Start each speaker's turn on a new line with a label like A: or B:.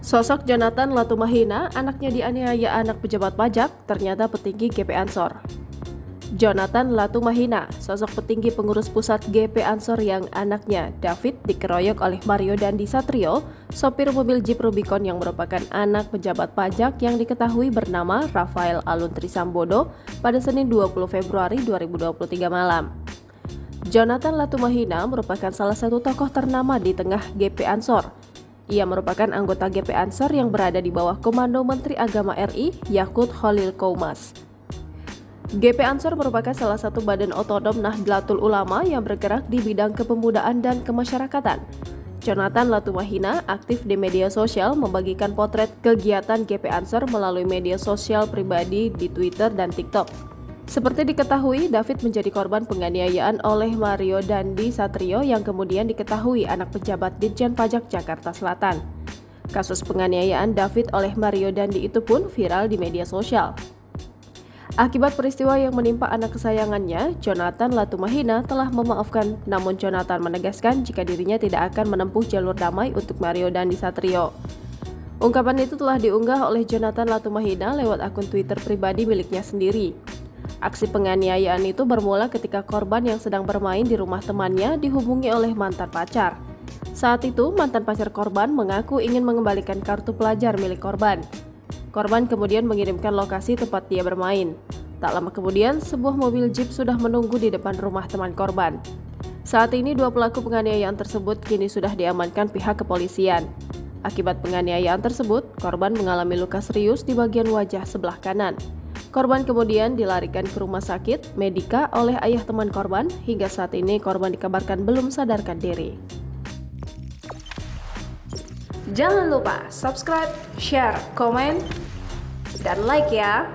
A: Sosok Jonathan Latumahina, anaknya dianiaya anak pejabat pajak, ternyata petinggi GP Ansor. Jonathan Latumahina, sosok petinggi pengurus pusat GP Ansor yang anaknya, David, dikeroyok oleh Mario Dandi Satrio, sopir mobil Jeep Rubicon yang merupakan anak pejabat pajak yang diketahui bernama Rafael Aluntri Sambodo pada Senin 20 Februari 2023 malam. Jonathan Latumahina merupakan salah satu tokoh ternama di tengah GP Ansor. Ia merupakan anggota GP Ansor yang berada di bawah komando Menteri Agama RI, Yakut Khalil Qoumas. GP Ansor merupakan salah satu badan otonom Nahdlatul Ulama yang bergerak di bidang kepemudaan dan kemasyarakatan. Jonathan Latumahina aktif di media sosial membagikan potret kegiatan GP Ansor melalui media sosial pribadi di Twitter dan TikTok. Seperti diketahui, David menjadi korban penganiayaan oleh Mario Dandi Satrio yang kemudian diketahui anak pejabat Ditjen Pajak Jakarta Selatan. Kasus penganiayaan David oleh Mario Dandi itu pun viral di media sosial. Akibat peristiwa yang menimpa anak kesayangannya, Jonathan Latumahina telah memaafkan, namun Jonathan menegaskan jika dirinya tidak akan menempuh jalur damai untuk Mario Dandi Satrio. Ungkapan itu telah diunggah oleh Jonathan Latumahina lewat akun Twitter pribadi miliknya sendiri. Aksi penganiayaan itu bermula ketika korban yang sedang bermain di rumah temannya dihubungi oleh mantan pacar. Saat itu, mantan pacar korban mengaku ingin mengembalikan kartu pelajar milik korban. Korban kemudian mengirimkan lokasi tempat dia bermain. Tak lama kemudian, sebuah mobil Jeep sudah menunggu di depan rumah teman korban. Saat ini, dua pelaku penganiayaan tersebut kini sudah diamankan pihak kepolisian. Akibat penganiayaan tersebut, korban mengalami luka serius di bagian wajah sebelah kanan. Korban kemudian dilarikan ke rumah sakit Medika oleh ayah teman korban. Hingga saat ini korban dikabarkan belum sadarkan diri.
B: Jangan lupa subscribe, share, komen, dan like ya.